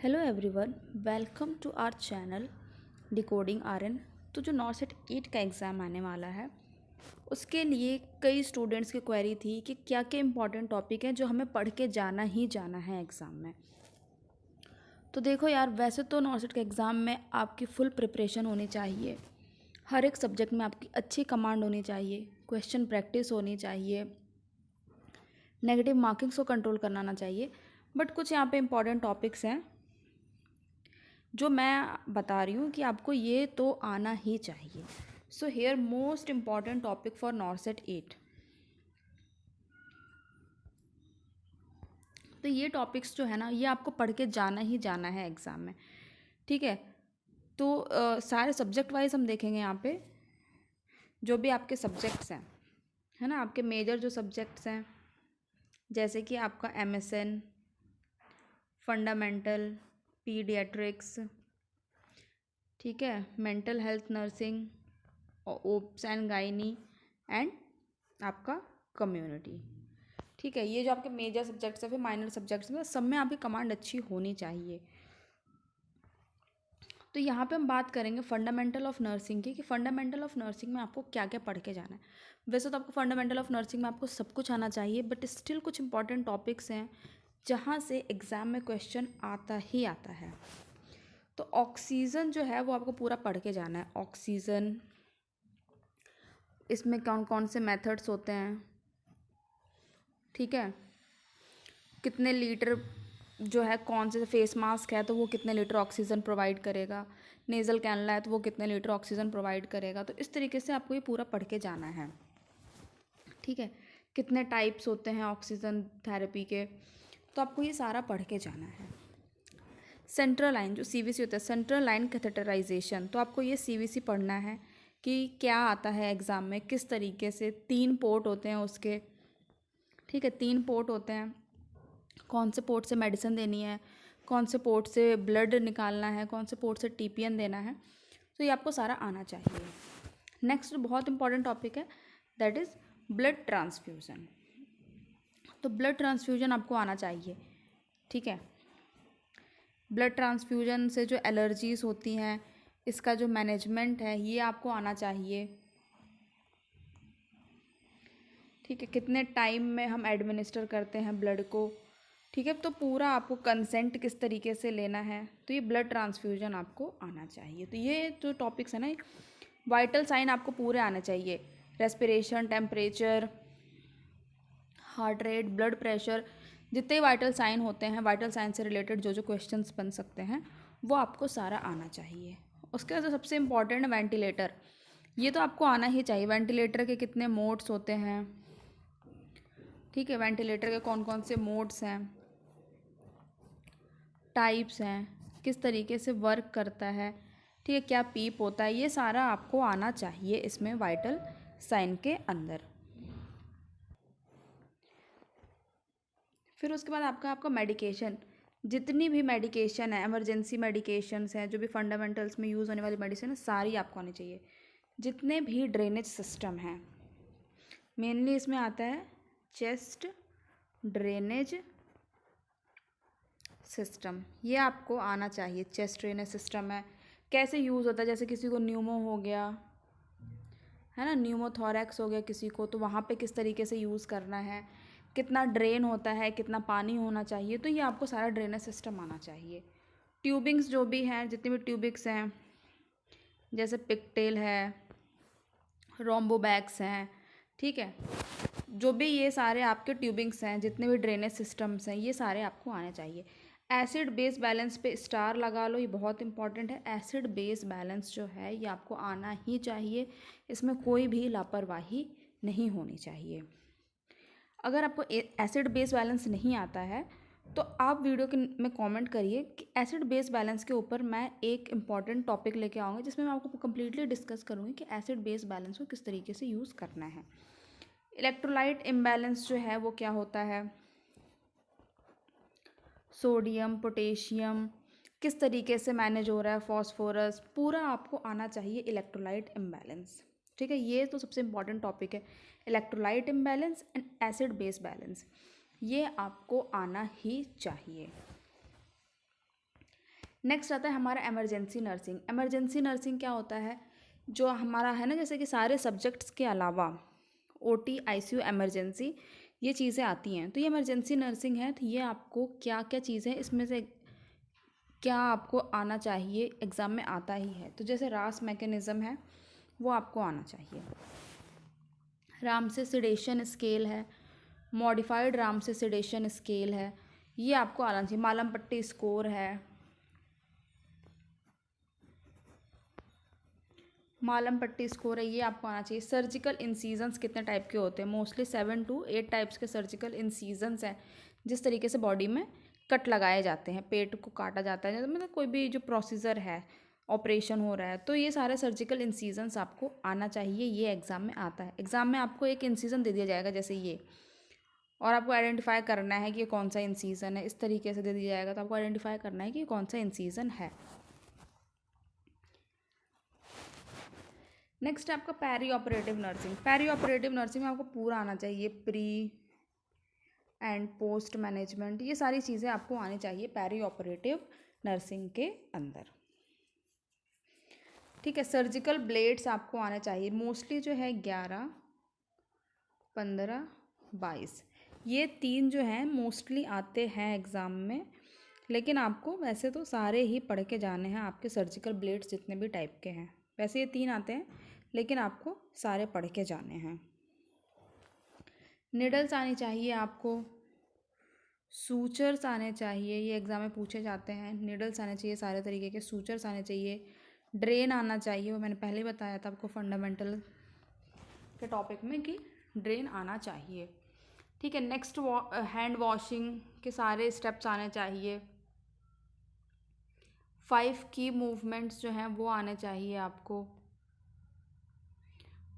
Hello everyone, welcome to our channel decoding RN. तो जो नॉर्सेट 8 का एग्ज़ाम आने वाला है उसके लिए कई स्टूडेंट्स की क्वेरी थी कि क्या क्या इंपॉर्टेंट टॉपिक हैं जो हमें पढ़ के जाना ही जाना है एग्ज़ाम में। तो देखो यार, वैसे तो नॉर्सेट के एग्ज़ाम में आपकी फुल प्रिपरेशन होनी चाहिए, हर एक सब्जेक्ट में आपकी अच्छी कमांड होनी चाहिए, क्वेश्चन प्रैक्टिस होनी चाहिए, नेगेटिव मार्किंग्स को कंट्रोल करना आना चाहिए। बट कुछ यहाँ पे इंपॉर्टेंट टॉपिक्स हैं जो मैं बता रही हूँ कि आपको ये तो आना ही चाहिए। So here most important topic for नॉर्सेट 8। तो ये टॉपिक्स जो है ना, ये आपको पढ़ के जाना ही जाना है एग्ज़ाम में, ठीक है। तो सारे सब्जेक्ट वाइज हम देखेंगे यहाँ पे जो भी आपके सब्जेक्ट्स हैं, है ना, आपके मेजर जो सब्जेक्ट्स हैं, जैसे कि आपका MSN, फंडामेंटल, पीडियाट्रिक्स, ठीक है, mental health nursing, obs and gynae and आपका कम्युनिटी, ठीक है। ये जो आपके मेजर सब्जेक्ट्स है, फिर माइनर सब्जेक्ट्स में सब में आपकी कमांड अच्छी होनी चाहिए। तो यहाँ पे हम बात करेंगे फंडामेंटल ऑफ नर्सिंग की, कि फंडामेंटल ऑफ नर्सिंग में आपको क्या क्या पढ़ के जाना है। वैसे तो आपको फंडामेंटल ऑफ नर्सिंग में आपको सब कुछ आना चाहिए, बट स्टिल कुछ इंपॉर्टेंट टॉपिक्स हैं जहाँ से एग्ज़ाम में क्वेश्चन आता ही आता है। तो ऑक्सीजन जो है वो आपको पूरा पढ़ के जाना है। ऑक्सीजन, इसमें कौन कौन से मेथड्स होते हैं, ठीक है, कितने लीटर जो है, कौन से फेस मास्क है तो वो कितने लीटर ऑक्सीजन प्रोवाइड करेगा, नेज़ल कैनुला है तो वो कितने लीटर ऑक्सीजन प्रोवाइड करेगा। तो इस तरीके से आपको ये पूरा पढ़ के जाना है, ठीक है। कितने टाइप्स होते हैं ऑक्सीजन थेरेपी के, तो आपको ये सारा पढ़ के जाना है। सेंट्रल लाइन जो CVC होता है, सेंट्रल लाइन कैथेटराइजेशन, तो आपको ये CVC पढ़ना है कि क्या आता है एग्ज़ाम में, किस तरीके से 3 पोर्ट होते हैं उसके, ठीक है, 3 पोर्ट होते हैं, कौन से पोर्ट से मेडिसिन देनी है, कौन से पोर्ट से ब्लड निकालना है, कौन से पोर्ट से TPN देना है। तो ये आपको सारा आना चाहिए। नेक्स्ट बहुत इंपॉर्टेंट टॉपिक है, दैट इज़ ब्लड ट्रांसफ्यूज़न। तो ब्लड ट्रांसफ्यूजन आपको आना चाहिए, ठीक है। ब्लड ट्रांसफ्यूजन से जो एलर्जीज़ होती हैं, इसका जो मैनेजमेंट है ये आपको आना चाहिए, ठीक है। कितने टाइम में हम एडमिनिस्टर करते हैं ब्लड को, ठीक है। तो पूरा आपको कंसेंट किस तरीके से लेना है, तो ये ब्लड ट्रांसफ्यूजन आपको आना चाहिए। तो ये जो टॉपिक्स है ना, वाइटल साइन आपको पूरे आने चाहिए, respiration, temperature, heart rate, blood pressure, जितने वाइटल साइन होते हैं, वाइटल साइन से रिलेटेड जो जो क्वेश्चंस बन सकते हैं वो आपको सारा आना चाहिए। उसके बाद सबसे इम्पॉर्टेंट है वेंटिलेटर। ये तो आपको आना ही चाहिए, वेंटिलेटर के कितने मोड्स होते हैं, ठीक है, वेंटिलेटर के कौन कौन से मोड्स हैं, टाइप्स हैं, किस तरीके से वर्क करता है, ठीक है, क्या पीप होता है, ये सारा आपको आना चाहिए इसमें वाइटल साइन के अंदर। फिर उसके बाद आपका मेडिकेशन, जितनी भी मेडिकेशन है, इमरजेंसी मेडिकेशंस हैं, जो भी फंडामेंटल्स में यूज़ होने वाली मेडिसिन है, सारी आपको आनी चाहिए। जितने भी ड्रेनेज सिस्टम हैं, मेनली इसमें आता है चेस्ट ड्रेनेज सिस्टम, ये आपको आना चाहिए। चेस्ट ड्रेनेज सिस्टम है, कैसे यूज़ होता है, जैसे किसी को न्यूमो हो गया है ना, न्यूमोथोरैक्स हो गया किसी को, तो वहाँ पे किस तरीके से यूज़ करना है, कितना ड्रेन होता है, कितना पानी होना चाहिए, तो ये आपको सारा ड्रेनेज सिस्टम आना चाहिए। ट्यूबिंग्स जो भी हैं, जितनी भी ट्यूबिंग्स हैं, जैसे पिकटेल है, रोम्बोबैक्स हैं, ठीक है, जो भी ये सारे आपके ट्यूबिंग्स हैं, जितने भी ड्रेनेज सिस्टम्स हैं, ये सारे आपको आने चाहिए। एसिड बेस बैलेंस पे स्टार लगा लो, ये बहुत इंपॉर्टेंट है। एसिड बेस बैलेंस जो है ये आपको आना ही चाहिए, इसमें कोई भी लापरवाही नहीं होनी चाहिए। अगर आपको एसिड बेस बैलेंस नहीं आता है तो आप वीडियो के में कमेंट करिए कि एसिड बेस बैलेंस के ऊपर मैं एक इम्पॉर्टेंट टॉपिक लेके आऊँगी, जिसमें मैं आपको कम्प्लीटली डिस्कस करूँगी कि एसिड बेस बैलेंस को किस तरीके से यूज़ करना है। इलेक्ट्रोलाइट इम्बैलेंस जो है वो क्या होता है, सोडियम, पोटेशियम किस तरीके से मैनेज हो रहा है, फॉस्फोरस, पूरा आपको आना चाहिए इलेक्ट्रोलाइट इम्बैलेंस, ठीक है। ये तो सबसे इम्पॉर्टेंट टॉपिक है, electrolyte imbalance and acid base balance, ये आपको आना ही चाहिए। नेक्स्ट आता है हमारा इमरजेंसी नर्सिंग। इमरजेंसी नर्सिंग क्या होता है, जो हमारा है ना, जैसे कि सारे सब्जेक्ट्स के अलावा ओटी, आईसीयू, इमरजेंसी ये चीज़ें आती हैं, तो ये इमरजेंसी नर्सिंग है। तो ये आपको क्या क्या चीज़ें इसमें से क्या आपको आना चाहिए, एग्ज़ाम में आता ही है। तो जैसे रास मैकेनिज़्म है वो आपको आना चाहिए। रामसे सिडेशन स्केल है, मॉडिफाइड रामसे सिडेशन स्केल है, ये आपको आना चाहिए। मालम पट्टी स्कोर है, मालम पट्टी स्कोर है, ये आपको आना चाहिए। सर्जिकल इंसीजन्स कितने टाइप के होते हैं, मोस्टली 7 to 8 टाइप्स के सर्जिकल इंसीजन्स हैं, जिस तरीके से बॉडी में कट लगाए जाते हैं, पेट को काटा जाता है, मतलब कोई भी जो प्रोसीजर है, ऑपरेशन हो रहा है, तो ये सारे सर्जिकल इंसीजन्स आपको आना चाहिए। ये एग्ज़ाम में आता है। एग्ज़ाम में आपको एक इंसीजन दे दिया जाएगा जैसे ये, और आपको आइडेंटिफाई करना है कि ये कौन सा इंसीजन है। इस तरीके से दे दिया जाएगा, तो आपको आइडेंटिफाई करना है कि ये कौन सा इंसीजन है। नेक्स्ट है आपका perioperative nursing. Perioperative nursing में आपको पूरा आना चाहिए, प्री एंड पोस्ट मैनेजमेंट, ये सारी चीज़ें आपको आनी चाहिए पेरी ऑपरेटिव नर्सिंग के अंदर। ठीक है, सर्जिकल ब्लेड्स आपको आने चाहिए, मोस्टली जो है 11, 15, 22, ये 3 जो हैं मोस्टली आते हैं एग्ज़ाम में। लेकिन आपको वैसे तो सारे ही पढ़ के जाने हैं, आपके सर्जिकल ब्लेड्स जितने भी टाइप के हैं, वैसे ये 3 आते हैं, लेकिन आपको सारे पढ़ के जाने हैं। निडल्स आनी चाहिए आपको, सूचर्स आने चाहिए, ये एग्ज़ाम में पूछे जाते हैं। निडल्स आने चाहिए सारे तरीके के, सूचर्स आने चाहिए, ड्रेन आना चाहिए, वो मैंने पहले बताया था आपको फंडामेंटल के टॉपिक में कि ड्रेन आना चाहिए। ठीक है, नेक्स्ट हैंड वॉशिंग के सारे स्टेप्स आने चाहिए। 5 की मूवमेंट्स जो हैं वो आने चाहिए आपको,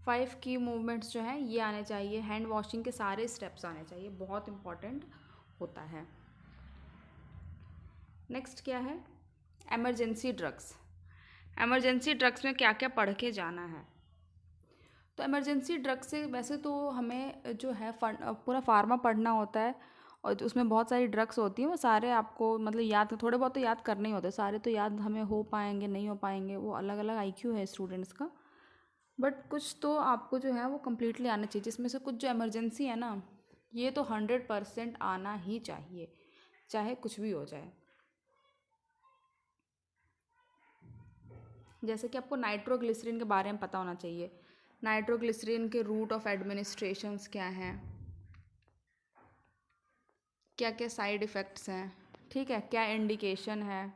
5 की मूवमेंट्स जो हैं ये आने चाहिए। हैंड वॉशिंग के सारे स्टेप्स आने चाहिए, बहुत इंपॉर्टेंट होता है। नेक्स्ट क्या है, एमरजेंसी ड्रग्स। एमरजेंसी ड्रग्स में क्या क्या पढ़ के जाना है, तो इमरजेंसी ड्रग्स से वैसे तो हमें जो है पूरा फार्मा पढ़ना होता है, और उसमें बहुत सारी ड्रग्स होती हैं, वो सारे आपको मतलब याद, थोड़े बहुत तो याद करने ही होते हैं, सारे तो याद हमें हो पाएंगे नहीं हो पाएंगे, वो अलग अलग आईक्यू है स्टूडेंट्स का। बट कुछ तो आपको जो है वो कम्प्लीटली आना चाहिए, जिसमें से कुछ जो इमरजेंसी है ना, ये तो 100% आना ही चाहिए, चाहे कुछ भी हो जाए। जैसे कि आपको नाइट्रोग्लिसरीन के बारे में पता होना चाहिए, नाइट्रोग्लिसरीन के रूट ऑफ एडमिनिस्ट्रेशंस क्या हैं, क्या क्या साइड इफ़ेक्ट्स हैं, ठीक है, क्या इंडिकेशन है,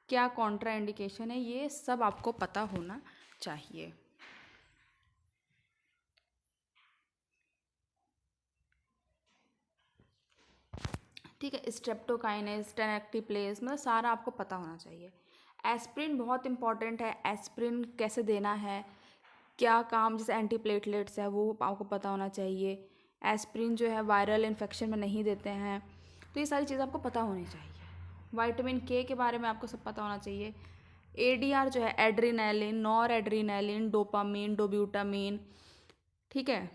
क्या कॉन्ट्रा इंडिकेशन है, ये सब आपको पता होना चाहिए। ठीक है, स्ट्रेप्टोकाइनेस, टेनेक्टिप्लेस, मतलब सारा आपको पता होना चाहिए। एस्प्रिन बहुत इंपॉर्टेंट है, एस्प्रिन कैसे देना है, क्या काम, जैसे एंटीप्लेटलेट्स है वो आपको पता होना चाहिए। एस्प्रिन जो है वायरल इन्फेक्शन में नहीं देते हैं, तो ये सारी चीज़ें आपको पता होनी चाहिए। विटामिन के बारे में आपको सब पता होना चाहिए। एडीआर जो है एड्रीनलिन, नॉर एड्रीनलिन, डोपामीन, डोब्यूटामीन, ठीक है,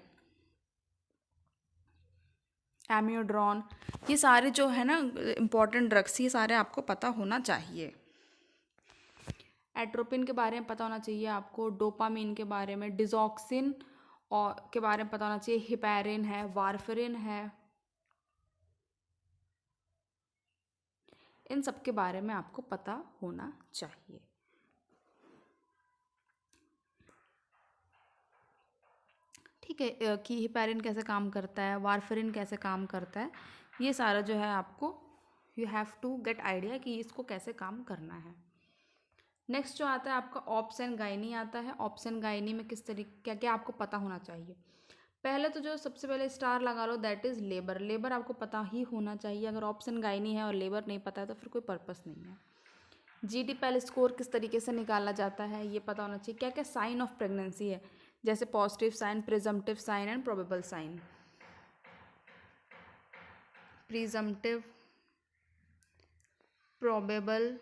एम्योड्रॉन, ये सारे जो है ना इम्पॉर्टेंट ड्रग्स, ये सारे आपको पता होना चाहिए। एट्रोपिन के बारे में पता होना चाहिए आपको, डोपामीन के बारे में, डिजॉक्सिन और के बारे में पता होना चाहिए, हिपैरिन है, वारफरिन है, इन सब के बारे में आपको पता होना चाहिए। ठीक है, कि हिपैरिन कैसे काम करता है, वारफरिन कैसे काम करता है, ये सारा जो है आपको you have to get idea कि इसको कैसे काम करना है। नेक्स्ट जो आता है आपका ऑप्स एंड गाइनी आता है। ऑप्स एंड गाइनी में किस तरीके क्या क्या आपको पता होना चाहिए। पहले तो जो सबसे पहले स्टार लगा लो दैट इज़ लेबर। लेबर आपको पता ही होना चाहिए, अगर ऑप्स एंड गाइनी है और लेबर नहीं पता है तो फिर कोई पर्पस नहीं है। GDPL स्कोर किस तरीके से निकाला जाता है ये पता होना चाहिए। क्या क्या साइन ऑफ प्रेगनेंसी है, जैसे positive sign, presumptive sign and probable sign. Presumptive, probable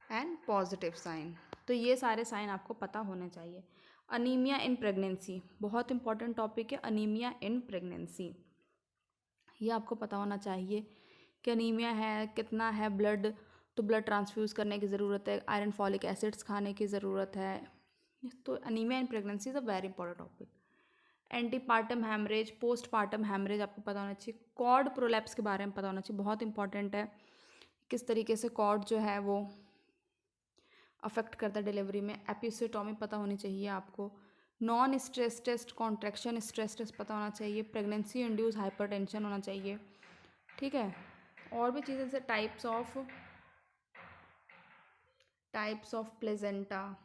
and positive sign, तो ये सारे साइन आपको पता होने चाहिए। अनीमिया इन प्रेगनेंसी बहुत इंपॉर्टेंट टॉपिक है, अनीमिया इन प्रेगनेंसी, ये आपको पता होना चाहिए कि अनीमिया है, कितना है ब्लड तो ब्लड ट्रांसफ्यूज़ करने की ज़रूरत है, आयरन फॉलिक एसिड्स खाने की ज़रूरत है। तो anaemia in pregnancy is a very important topic. Antepartum haemorrhage, post partum haemorrhage आपको पता होना चाहिए। कॉर्ड प्रोलैप्स के बारे में पता होना चाहिए, बहुत इंपॉर्टेंट है, किस तरीके से कॉर्ड जो है वो अफेक्ट करता है डिलीवरी में। एपिसियोटॉमी पता होनी चाहिए आपको। Non stress test, contraction stress test पता होना चाहिए। प्रेगनेंसी इंड्यूस हाइपरटेंशन होना चाहिए, ठीक है। और भी चीज़ें जैसे types of placenta,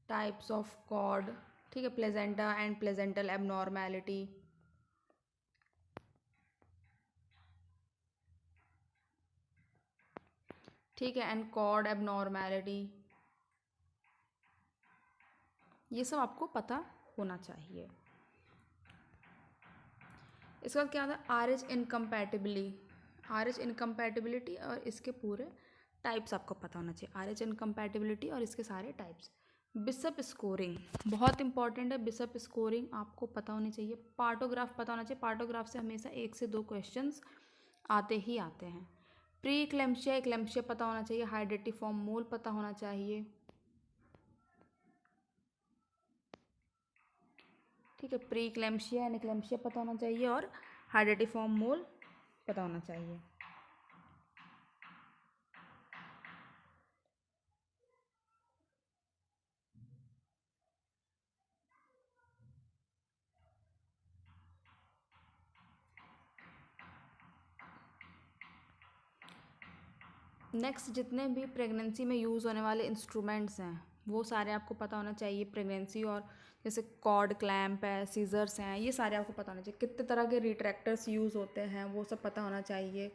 types of cord, ठीक है, प्लेजेंटा एंड प्लेजेंटल एबनॉर्मैलिटी, ठीक है, एंड कॉर्ड एबनॉर्मैलिटी, ये सब आपको पता होना चाहिए। इसके बाद क्या आता है, आर एच इनकम्पैटिबिलिटी और इसके पूरे टाइप्स आपको पता होना चाहिए। आर एच इनकम्पैटिबिलिटी और इसके सारे टाइप्स। बिशप स्कोरिंग बहुत इंपॉर्टेंट है, बिशप स्कोरिंग आपको पता होनी चाहिए। पार्टोग्राफ पता होना चाहिए, पार्टोग्राफ से हमेशा 1 से 2 क्वेश्चंस आते ही आते हैं। प्री क्लेम्शिया एक्लेम्शिया पता होना चाहिए। हाइड्रेटिफॉर्म मोल पता होना चाहिए, ठीक है। प्री क्लेम्शिया एंड एक्लेम्शिया पता होना चाहिए और हाइड्रेटिफॉर्म मोल पता होना चाहिए। नेक्स्ट, जितने भी प्रेगनेंसी में यूज़ होने वाले इंस्ट्रूमेंट्स हैं वो सारे आपको पता होना चाहिए। प्रेगनेंसी और जैसे कॉर्ड क्लैम्प है, सीजर्स हैं, ये सारे आपको पता होना चाहिए। कितने तरह के रिट्रैक्टर्स यूज़ होते हैं वो सब पता होना चाहिए।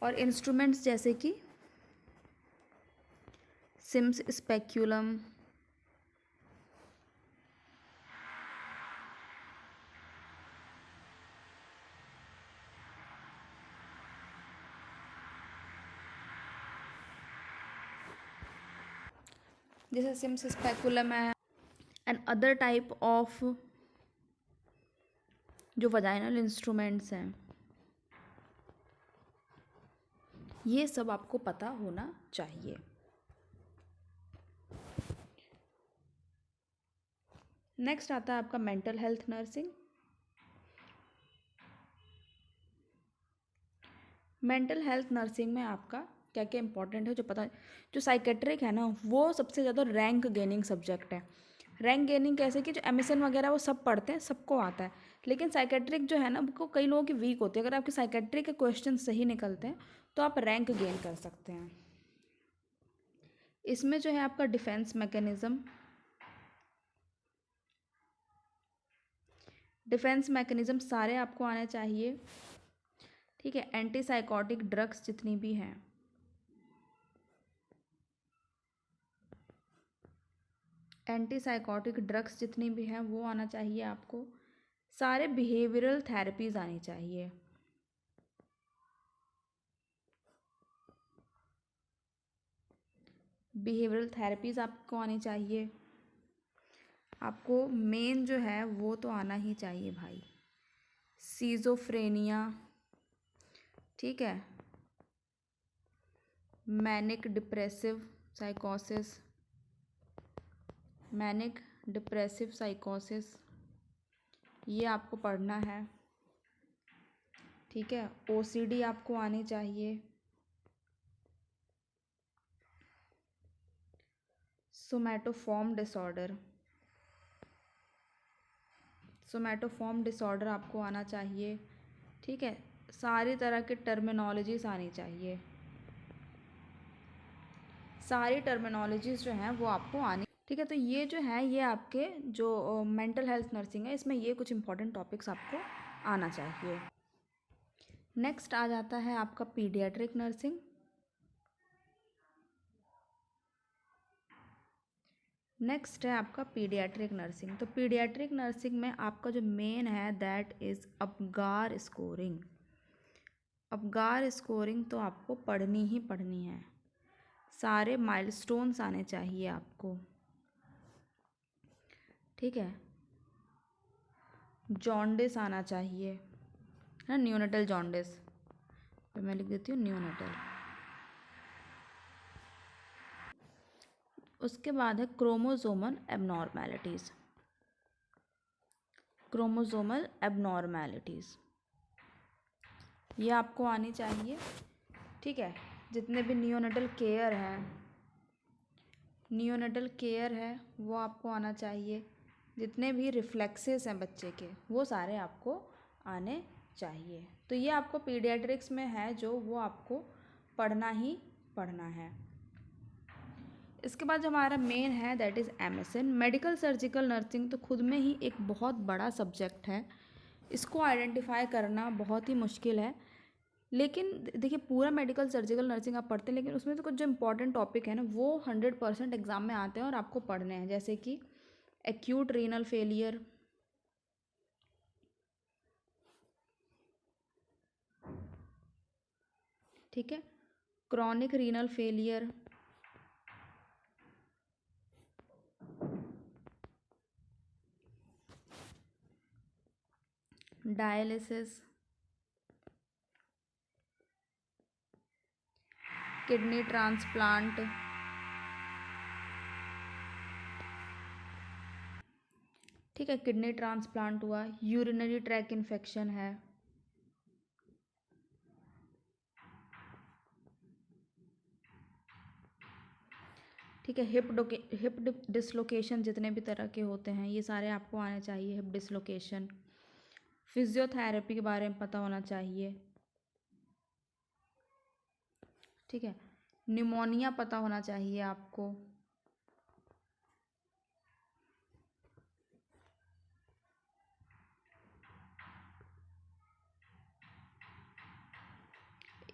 और इंस्ट्रूमेंट्स जैसे कि सिम्स स्पेक्यूलम, जैसे सिम्स स्पेकुलम है, एंड अदर टाइप ऑफ जो वजाइनल इंस्ट्रूमेंट्स हैं, ये सब आपको पता होना चाहिए। नेक्स्ट आता है आपका mental health nursing. Mental health nursing में आपका क्या क्या इंपॉर्टेंट है जो पता, जो साइकेट्रिक है ना वो सबसे ज़्यादा रैंक गेनिंग सब्जेक्ट है। रैंक गेनिंग कैसे कि जो एमएसएन वगैरह वो सब पढ़ते हैं, सबको आता है, लेकिन साइकेट्रिक जो है ना वो कई लोगों की वीक होती है। अगर आपके साइकेट्रिक के क्वेश्चन सही निकलते हैं तो आप रैंक गेन कर सकते हैं। इसमें जो है आपका डिफेंस मैकेनिज्म सारे आपको आने चाहिए, ठीक है। एंटी साइकोटिक ड्रग्स जितनी भी हैं, एंटी साइकोटिक ड्रग्स जितनी भी हैं वो आना चाहिए आपको। सारे बिहेवियरल थेरेपीज़ आनी चाहिए। बिहेवियरल थेरेपीज़ आपको आनी चाहिए। आपको मेन जो है वो तो आना ही चाहिए भाई, सीजोफ्रेनिया, ठीक है, मैनिक डिप्रेसिव साइकोसिस, ये आपको पढ़ना है, ठीक है। ओसीडी आपको आनी चाहिए। सोमैटोफॉर्म डिसऑर्डर आपको आना चाहिए, ठीक है। सारी तरह की टर्मिनोलॉजीज आनी चाहिए, सारी टर्मिनोलॉजीज जो हैं वो आपको आनी, ठीक है। तो ये जो है ये आपके जो मेंटल हेल्थ नर्सिंग है इसमें ये कुछ इंपॉर्टेंट टॉपिक्स आपको आना चाहिए। नेक्स्ट आ जाता है आपका पीडियाट्रिक नर्सिंग। नेक्स्ट है आपका पीडियाट्रिक नर्सिंग। तो पीडियाट्रिक नर्सिंग में आपका जो मेन है that is Apgar scoring. Apgar scoring तो आपको पढ़नी ही पढ़नी है, सारे माइलस्टोन्स आने चाहिए आपको, ठीक है। जॉन्डिस आना चाहिए, ना, न्यूनेटल जॉन्डिस, तो मैं लिख देती हूँ न्यूनेटल। उसके बाद है क्रोमोसोमल एबनॉर्मेलिटीज़। क्रोमोसोमल एबनॉर्मेलिटीज़ ये आपको आनी चाहिए, ठीक है। जितने भी नियोनेटल केयर है वो आपको आना चाहिए। जितने भी रिफ्लेक्सेस हैं बच्चे के वो सारे आपको आने चाहिए। तो ये आपको पीडियाट्रिक्स में है जो वो आपको पढ़ना ही पढ़ना है। इसके बाद जो हमारा मेन है that is MSN, medical surgical nursing. तो खुद में ही एक बहुत बड़ा सब्जेक्ट है, इसको आइडेंटिफाई करना बहुत ही मुश्किल है। लेकिन देखिए पूरा मेडिकल सर्जिकल नर्सिंग आप पढ़ते हैं, लेकिन उसमें तो कुछ जो इंपॉर्टेंट टॉपिक है ना वो 100% एग्जाम में आते हैं और आपको पढ़ने हैं, जैसे कि एक्यूट रीनल फेलियर, ठीक है, chronic renal failure, dialysis, kidney transplant, ठीक है, किडनी ट्रांसप्लांट हुआ, यूरिनरी ट्रैक इन्फेक्शन है, ठीक है, हिप डिसलोकेशन जितने भी तरह के होते हैं ये सारे आपको आने चाहिए। हिप डिसलोकेशन, फिजियोथेरेपी के बारे में पता होना चाहिए, ठीक है, निमोनिया पता होना चाहिए आपको,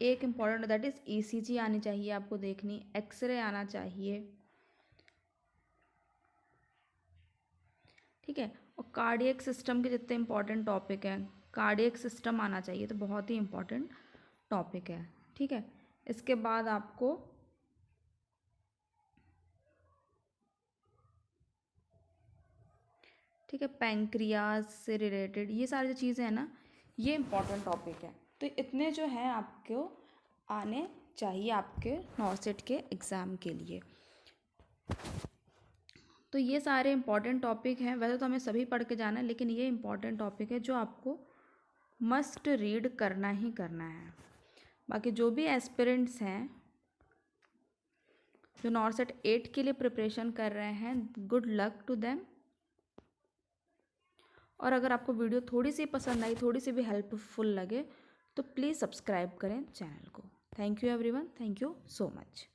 एक इम्पॉर्टेंट दैट इज़ ECG आनी चाहिए आपको देखनी, एक्सरे आना चाहिए, ठीक है। और कार्डियक सिस्टम के जितने इंपॉर्टेंट टॉपिक हैं, कार्डियक सिस्टम आना चाहिए, तो बहुत ही इंपॉर्टेंट टॉपिक है, ठीक है। इसके बाद आपको ठीक है पैंक्रियाज से रिलेटेड ये सारी जो चीज़ें हैं ना ये इंपॉर्टेंट टॉपिक है। तो इतने जो हैं आपको आने चाहिए आपके नॉर्सेट के एग्ज़ाम के लिए। तो ये सारे इंपॉर्टेंट टॉपिक हैं, वैसे तो हमें सभी पढ़ के जाना है, लेकिन ये इंपॉर्टेंट टॉपिक है जो आपको मस्ट रीड करना ही करना है। बाकी जो भी एस्पिरेंट्स हैं जो नॉर्सेट 8 के लिए प्रिपरेशन कर रहे हैं, गुड लक टू देम। और अगर आपको वीडियो थोड़ी सी पसंद आई, थोड़ी सी भी हेल्पफुल लगे तो प्लीज़ सब्सक्राइब करें चैनल को। Thank you everyone, thank you so much.